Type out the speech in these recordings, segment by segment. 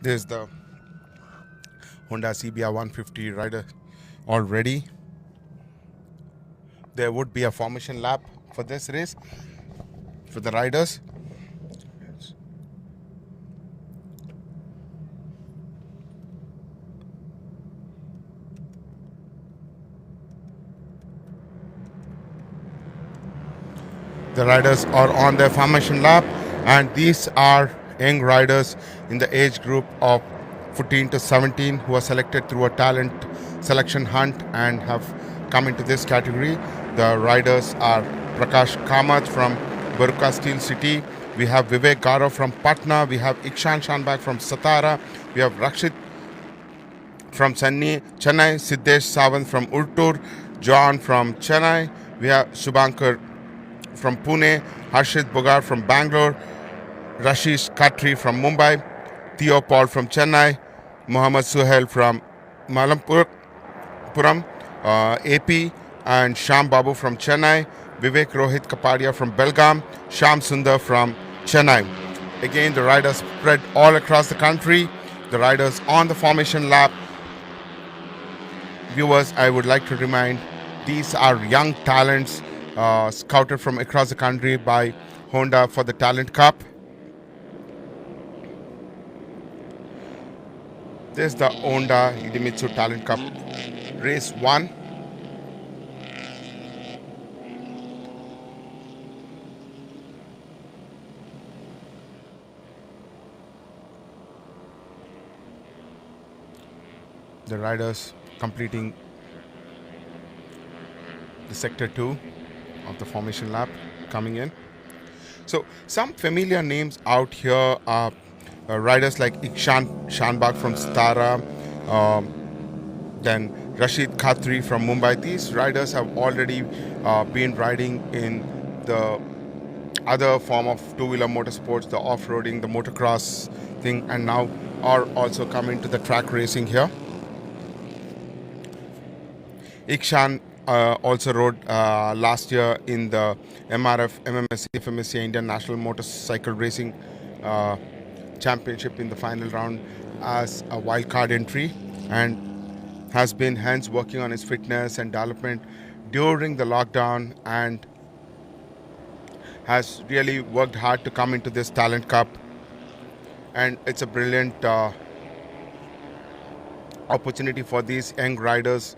There's the Honda CBR 150 rider already. There would be a formation lap for this race for the riders. The riders are on their formation lap, and these are young riders in the age group of 14 to 17 who are selected through a talent selection hunt and have come into this category. The riders are Prakash Kamath from Baruka Steel City. We have Vivek Gaurav from Patna. We have Ikshan Shanbag from Satara. We have Rakshit from Chennai, Siddesh Sawant from Urtur, John from Chennai. We have Subhankar from Pune, Harshit Bogar from Bangalore, Rashish Khatri from Mumbai, Theo Paul from Chennai, Mohammad Suhail from Malampuram, AP, and Sham Babu from Chennai, Vivek Rohit Kapadia from Belgaum, Sham Sundar from Chennai. Again, the riders spread all across the country. The riders on the formation lap. Viewers, I would like to remind these are young talents scouted from across the country by Honda for the Talent Cup. This is the Honda Idemitsu Talent Cup Race 1. The riders completing the sector 2 of the formation lap coming in. So some familiar names out here are riders like Ikshan Shanbag from Stara, then Rashid Khatri from Mumbai. These riders have already been riding in the other form of two-wheeler motorsports, the off-roading, the motocross thing, and now are also coming to the track racing here. Ikshan also rode last year in the MRF, MMSC, FMSC Indian National Motorcycle Racing Championship in the final round as a wildcard entry, and has been hence working on his fitness and development during the lockdown, and has really worked hard to come into this Talent Cup. And it's a brilliant opportunity for these young riders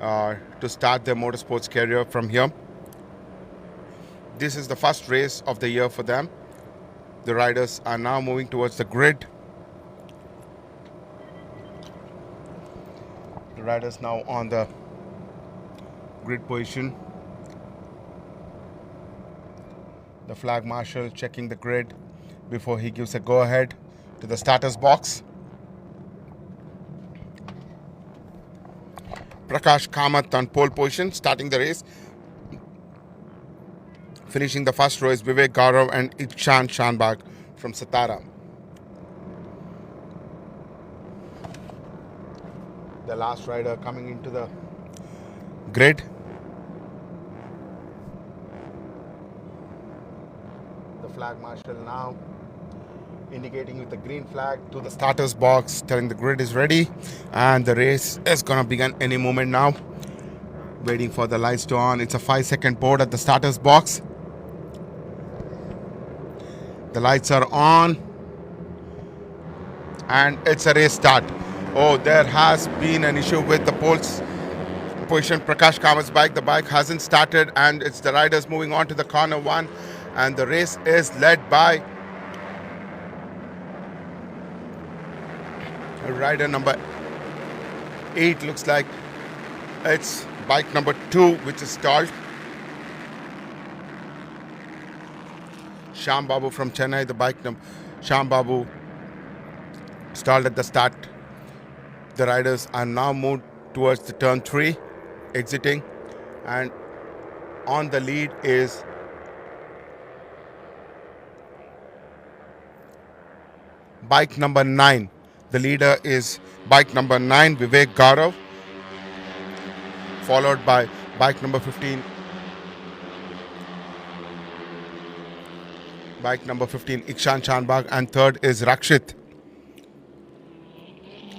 to start their motorsports career from here. This is the first race of the year for them. The riders are now moving towards the grid. The riders now on the grid position. The flag marshal checking the grid before he gives a go-ahead to the starters box. Prakash Kamath on pole position, starting the race. Finishing the first row is Vivek Gaurav and Ikshan Shanbag from Satara. The last rider coming into the grid. The flag marshal now indicating with the green flag to the starters box, telling the grid is ready, and the race is gonna begin any moment now. Waiting for the lights to on. It's a 5-second board at the starters box. The lights are on, and it's a race start. Oh, there has been an issue with the poles position. Prakash Kamath's bike. The bike hasn't started, and it's the riders moving on to the corner 1, and the race is led by rider number 8. Looks like it's bike number 2 which is stalled. Sham Babu from Chennai, the bike number Sham Babu stalled at the start. The riders are now moved towards the turn 3, exiting, and on the lead is bike number 9. The leader is bike number 9, Vivek Gaurav, followed by bike number 15, Ikshan Shanbag, and third is Rakshit.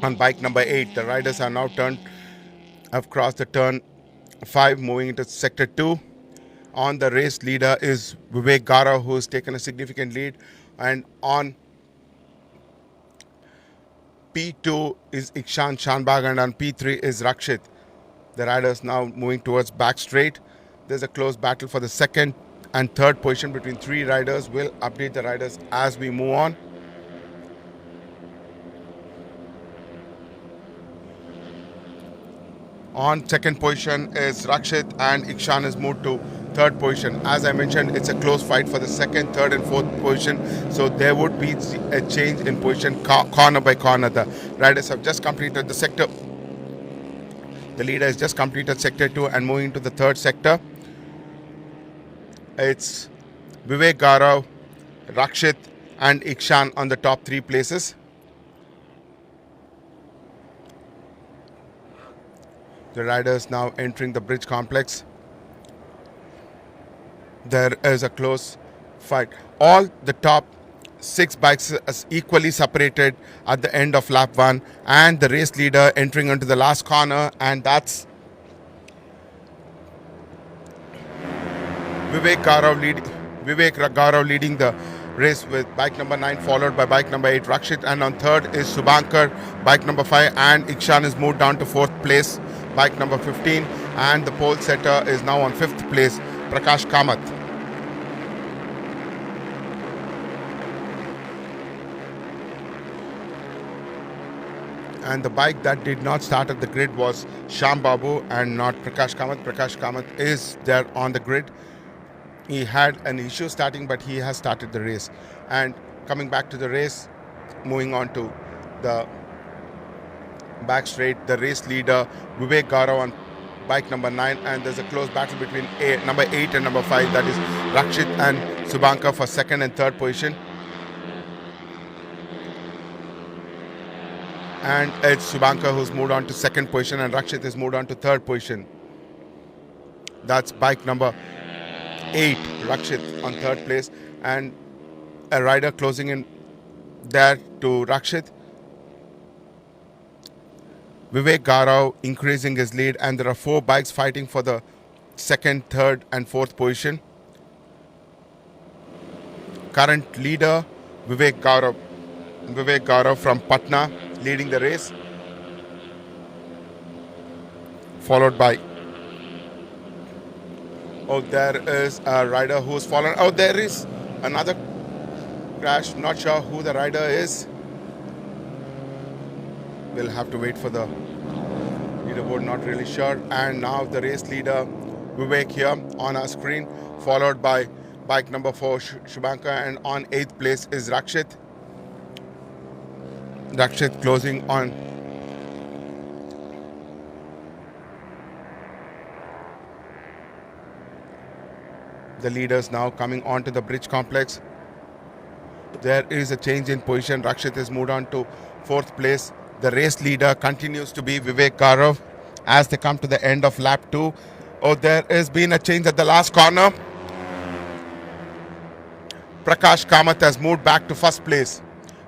on bike number 8. The riders are now have crossed the turn 5, moving into sector 2. On the race leader is Vivek Gara, who has taken a significant lead, and on P2 is Ikshan Shanbag, and on P3 is Rakshit. The riders now moving towards back straight. There's a close battle for the second and third position between 3 riders. We'll update the riders as we move on. On second position is Rakshit, and Ikshan is moved to third position. As I mentioned, it's a close fight for the second, third and fourth position, so there would be a change in position corner by corner. The riders have just completed the sector. The leader has just completed sector 2 and moving to the third sector. It's Vivek Gaurav, Rakshit and Ikshan on the top 3 places. The riders now entering the bridge complex. There is a close fight. All the top 6 bikes are equally separated at the end of lap 1, and the race leader entering into the last corner, and that's Vivek Gaurav leading the race with bike number 9, followed by bike number 8 Rakshit, and on third is Subhankar, bike number 5, and Ikshan is moved down to 4th place, bike number 15, and the pole setter is now on 5th place, Prakash Kamath. And the bike that did not start at the grid was Sham Babu and not Prakash Kamath. Prakash Kamath is there on the grid. He had an issue starting, but he has started the race. And coming back to the race, moving on to the back straight, the race leader Vivek Gaurav on bike number 9, and there's a close battle between number 8 and number 5, that is Rakshit and Subhankar for second and third position. And it's Subhankar who's moved on to second position, and Rakshit is moved on to third position. That's bike number 8, Rakshit on third place, and a rider closing in there to Rakshit. Vivek Gaurav increasing his lead, and there are 4 bikes fighting for the second, third and fourth position. Current leader Vivek Gaurav from Patna leading the race, followed by there is a rider who's fallen. There is another crash. Not sure who the rider is. We'll have to wait for the leaderboard, not really sure. And now the race leader Vivek here on our screen, followed by bike number 4 Shubhankar, and on 8th place is Rakshit. Rakshit closing on the leaders now coming onto the bridge complex. There is a change in position. Rakshit is moved on to 4th place. The race leader continues to be Vivek Gaurav as they come to the end of lap 2. There has been a change at the last corner. Prakash Kamath has moved back to 1st place,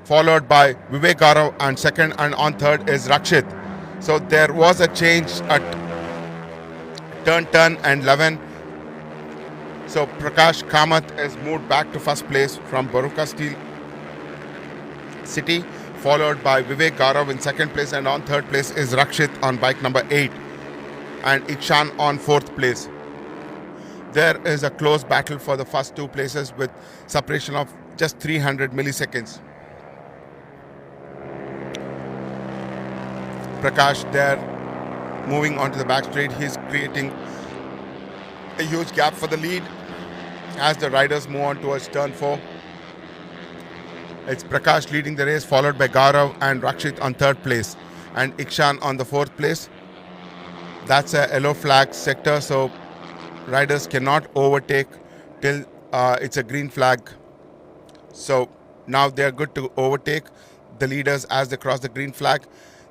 followed by Vivek Gaurav and second, and on third is Rakshit. So there was a change at turn 10 and 11. So Prakash Kamath has moved back to 1st place from Baruka Steel City, followed by Vivek Gaurav in 2nd place, and on 3rd place is Rakshit on bike number 8 and Ikshan on 4th place. There is a close battle for the first 2 places with separation of just 300 milliseconds. Prakash there moving onto the back straight. He's creating a huge gap for the lead as the riders move on towards turn 4. It's Prakash leading the race, followed by Gaurav and Rakshit on 3rd place and Ikshan on the 4th place. That's a yellow flag sector, so riders cannot overtake till it's a green flag. So now they're good to overtake the leaders as they cross the green flag.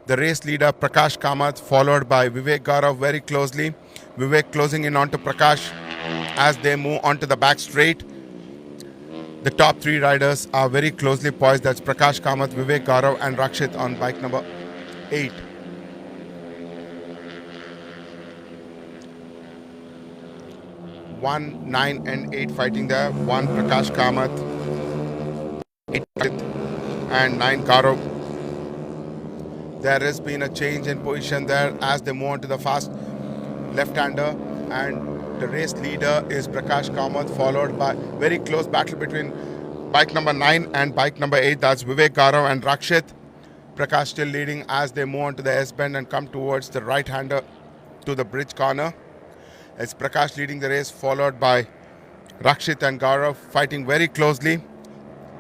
The race leader Prakash Kamath, followed by Vivek Gaurav very closely. Vivek closing in onto Prakash as they move onto the back straight. The top 3 riders are very closely poised. That's Prakash Kamath, Vivek Gaurav and Rakshit on bike number 8. One, 9, and 8 fighting there. 1 Prakash Kamath, 8 and 9 Gaurav. There has been a change in position there as they move on to the fast left-hander, and the race leader is Prakash Kamath, followed by very close battle between bike number 9 and bike number 8. That's Vivek Gaurav and Rakshit. Prakash still leading as they move on to the S-bend and come towards the right-hander to the bridge corner. It's Prakash leading the race, followed by Rakshit and Gaurav fighting very closely.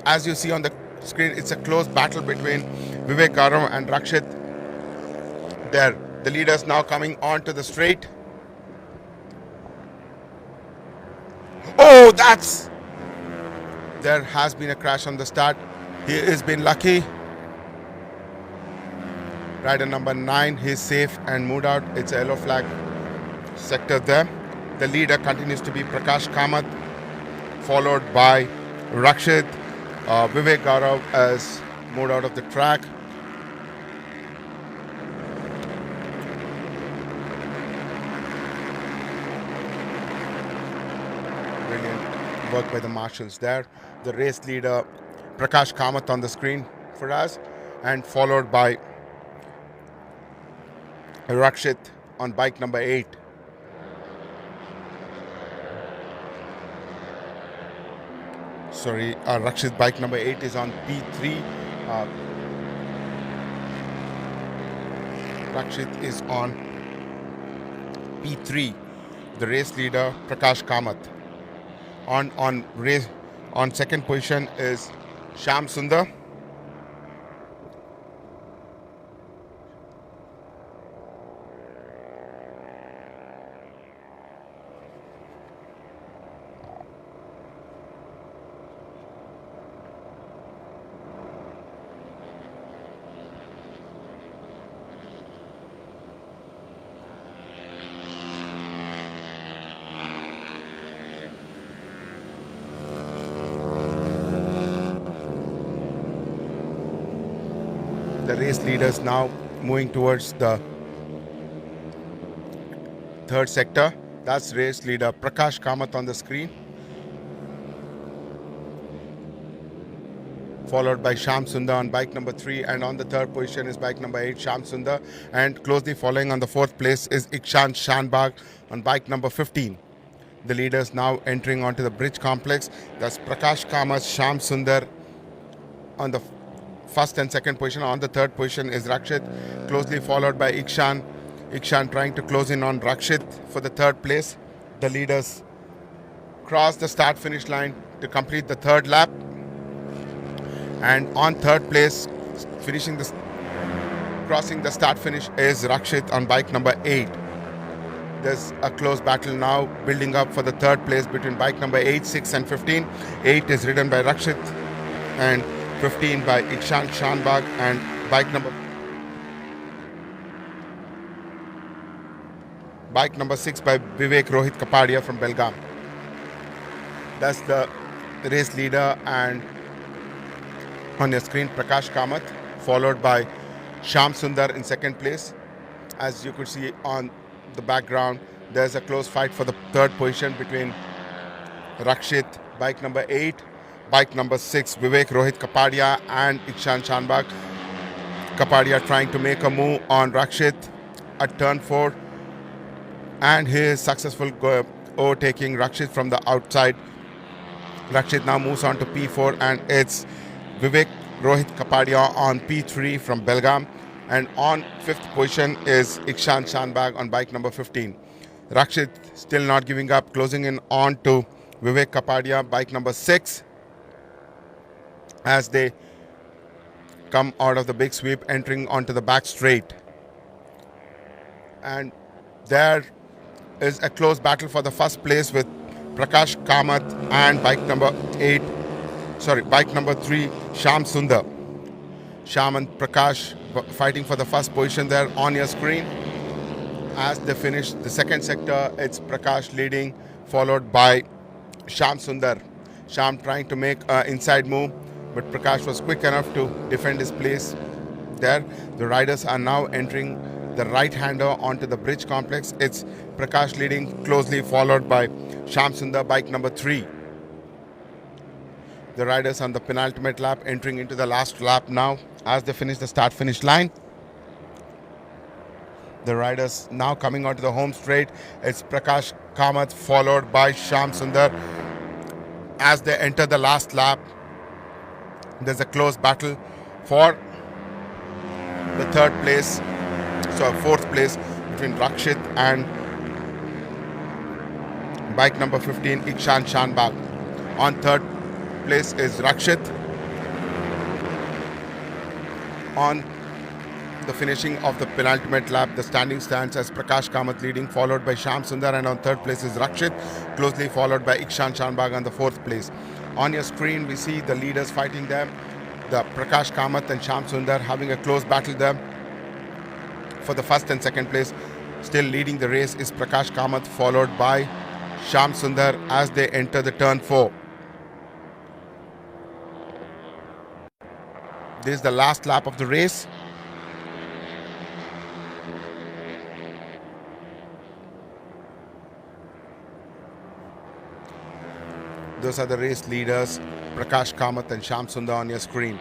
As you see on the screen, it's a close battle between Vivek Gaurav and Rakshit. There, the leaders now coming onto the straight. Oh, there has been a crash on the start. He has been lucky. Rider number 9, he's safe and moved out. It's a yellow flag sector there. The leader continues to be Prakash Kamath, followed by Rakshit. Vivek Gaurav has moved out of the track. Brilliant work by the marshals there. The race leader Prakash Kamath on the screen for us, and followed by Rakshit on bike number 8. Sorry, Rakshit bike number 8 is on P3. Rakshit is on P3. The race leader Prakash Kamath. On second position is Shyam Sundar. The race leaders now moving towards the third sector. That's race leader Prakash Kamath on the screen, followed by Shyam Sundar on bike number 3, and on the third position is bike number 8, Shyam Sundar, and closely following on the fourth place is Ikshan Shanbag on bike number 15. The leaders now entering onto the bridge complex. That's Prakash Kamath, Shyam Sundar on the first and second position. On the third position is Rakshit, closely followed by Ikshan. Ikshan trying to close in on Rakshit for the third place. The leaders cross the start finish line to complete the third lap, and on third place, crossing the start finish is Rakshit on bike number 8. There's a close battle now building up for the third place between bike number 8, 6 and 15. 8 is ridden by Rakshit and 15 by Ikshan Shanbag, and bike number 6 by Vivek Rohit Kapadia from Belgaum. That's the race leader, and on your screen Prakash Kamath, followed by Shyam Sundar in second place. As you could see on the background, there's a close fight for the third position between Rakshit, bike number 8, bike number 6, Vivek Rohit Kapadia, and Ikshan Shanbag. Kapadia trying to make a move on Rakshit at turn 4, and he is successful overtaking Rakshit from the outside. Rakshit now moves on to P4, and it's Vivek Rohit Kapadia on P3 from Belgaum, and on fifth position is Ikshan Shanbag on bike number 15. Rakshit still not giving up, closing in on to Vivek Kapadia, bike number 6, as they come out of the big sweep, entering onto the back straight. And there is a close battle for the first place with Prakash Kamath and bike number 3, Shyam Sundar. Shyam and Prakash fighting for the first position there on your screen. As they finish the second sector, it's Prakash leading, followed by Shyam Sundar. Shyam trying to make an inside move, but Prakash was quick enough to defend his place. there. The riders are now entering the right-hander onto the bridge complex. It's Prakash leading, closely followed by Shyam Sundar, bike number 3. The riders on the penultimate lap entering into the last lap now as they finish the start-finish line. The riders now coming onto the home straight. It's Prakash Kamath followed by Shyam Sundar as they enter the last lap. There's a close battle for the fourth place between Rakshit and bike number 15, Ikshan Shanbag. On third place is Rakshit. On the finishing of the penultimate lap, the standing stands as Prakash Kamath leading, followed by Shyam Sundar, and on third place is Rakshit, closely followed by Ikshan Shanbag on the fourth place. On your screen, we see the leaders fighting them. The Prakash Kamath and Shyam Sundar having a close battle there. For the first and second place, still leading the race is Prakash Kamath, followed by Shyam Sundar as they enter the turn 4. This is the last lap of the race. Those are the race leaders, Prakash Kamath and Shyam Sundar on your screen.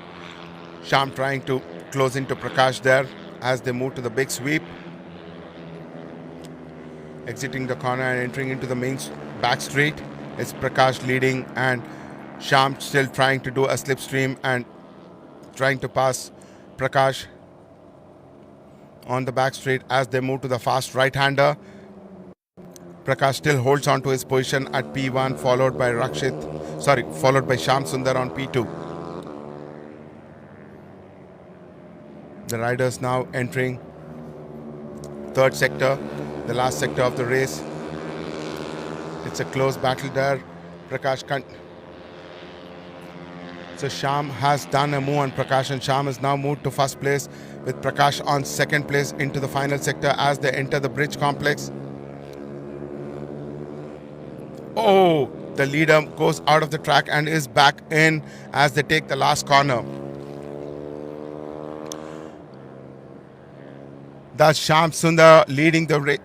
Shyam trying to close into Prakash there as they move to the big sweep. Exiting the corner and entering into the main back straight. It's Prakash leading and Shyam still trying to do a slipstream and trying to pass Prakash on the back straight as they move to the fast right-hander. Prakash still holds on to his position at P1, followed by Shyam Sundar on P2. The riders now entering third sector, the last sector of the race. It's a close battle there. So Shyam has done a move on Prakash, and Shyam has now moved to first place with Prakash on second place into the final sector as they enter the bridge complex. Oh, the leader goes out of the track and is back in as they take the last corner. That's Shyam Sundar leading the race.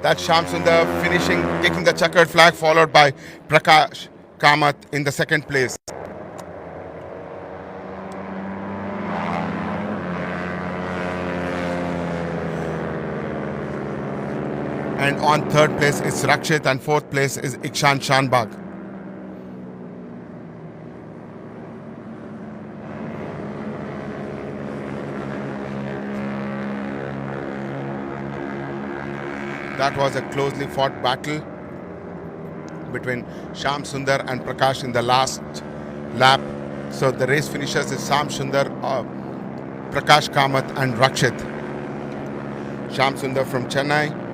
That's Shyam Sundar finishing, taking the checkered flag, followed by Prakash Kamath in the second place. And on third place is Rakshit and fourth place is Ikshan Shanbag. That was a closely fought battle between Shyam Sundar and Prakash in the last lap. So the race finishers is Shyam Sundar, Prakash Kamath and Rakshit. Shyam Sundar from Chennai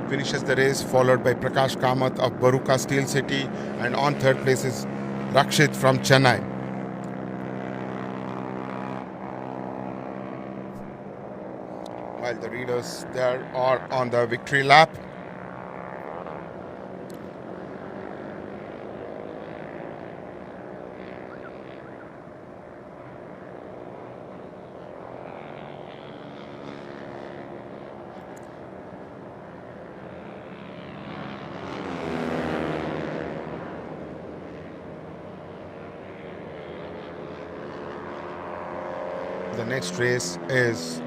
finishes the race, followed by Prakash Kamath of Baruka Steel City, and on third place is Rakshit from Chennai. While the readers there are on the victory lap. The next race is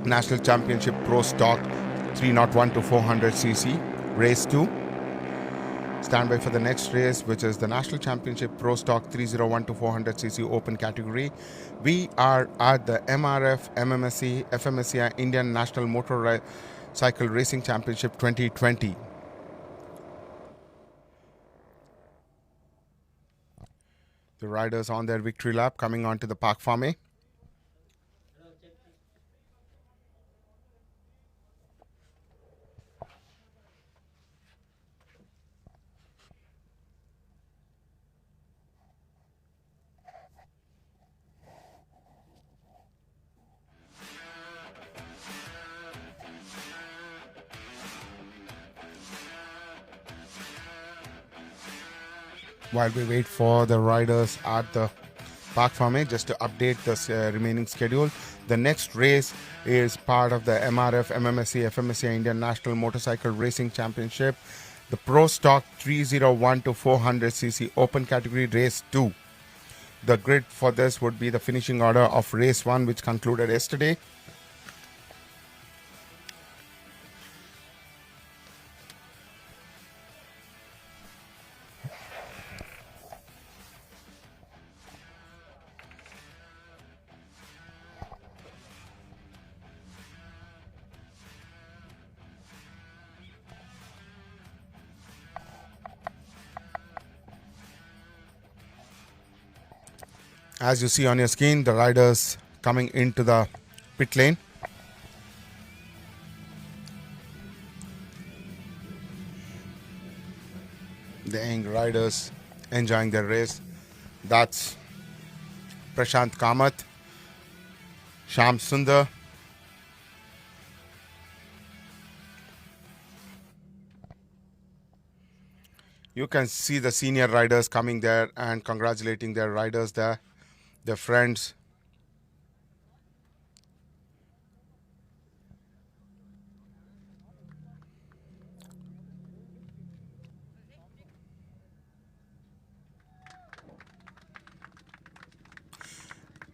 National Championship Pro Stock 301 to 400cc, Race 2. Stand by for the next race, which is the National Championship Pro Stock 301 to 400cc Open category. We are at the MRF, MMSC, FMSCI Indian National Motorcycle Racing Championship 2020. The riders on their victory lap coming onto the Park Farm. While we wait for the riders at the Park Farm. Just to update the remaining schedule, the next race is part of the MRF, MMSC, FMSC Indian National Motorcycle Racing Championship, the Pro Stock 301 to 400cc Open Category Race 2. The grid for this would be the finishing order of Race 1, which concluded yesterday. As you see on your screen, the riders coming into the pit lane. The young riders enjoying their race. That's Prashant Kamath, Sham Sundar, you can see the senior riders coming there and congratulating their riders there, their friends.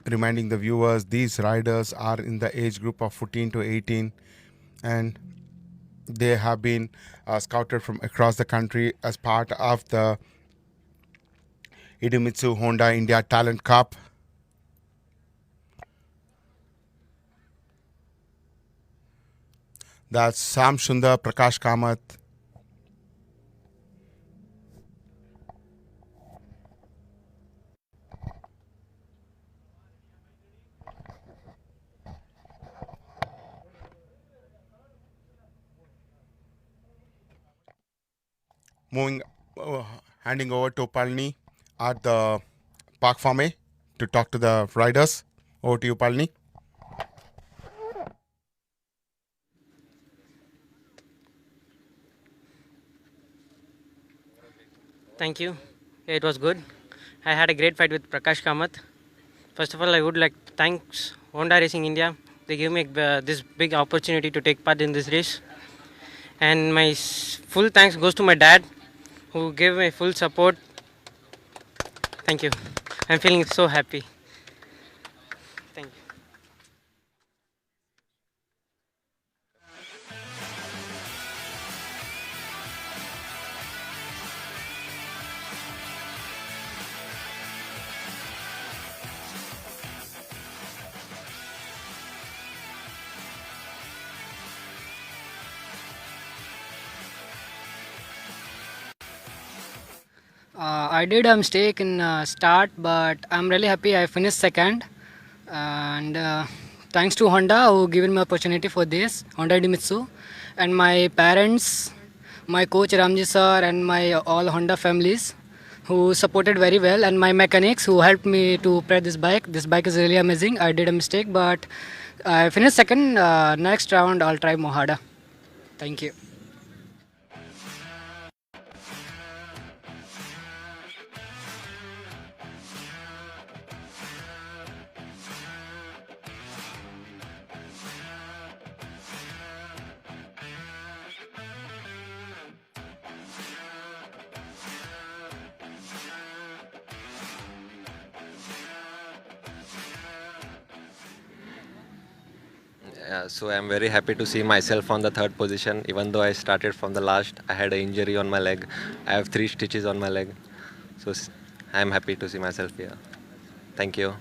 Reminding the viewers, these riders are in the age group of 14 to 18 and they have been scouted from across the country as part of the Idemitsu Honda India Talent Cup. That's Sam Sundar, Prakash Kamath. Handing over to Palni at the Park Farm to talk to the riders. Over to you, Palni. Thank you. Yeah, it was good. I had a great fight with Prakash Kamath. First of all, I would like to thank Honda Racing India. They gave me this big opportunity to take part in this race. And my full thanks goes to my dad, who gave me full support. Thank you. I'm feeling so happy. Thank you. I did a mistake in start, but I'm really happy I finished second. And thanks to Honda who given me opportunity for this, Honda Idemitsu, and my parents, my coach Ramji sir, and my all Honda families who supported very well, and my mechanics who helped me to prep this bike. This bike is really amazing. I did a mistake, but I finished second. Next round I'll try more harder. Thank you. So I'm very happy to see myself on the third position. Even though I started from the last, I had an injury on my leg. I have 3 stitches on my leg. So I'm happy to see myself here. Thank you.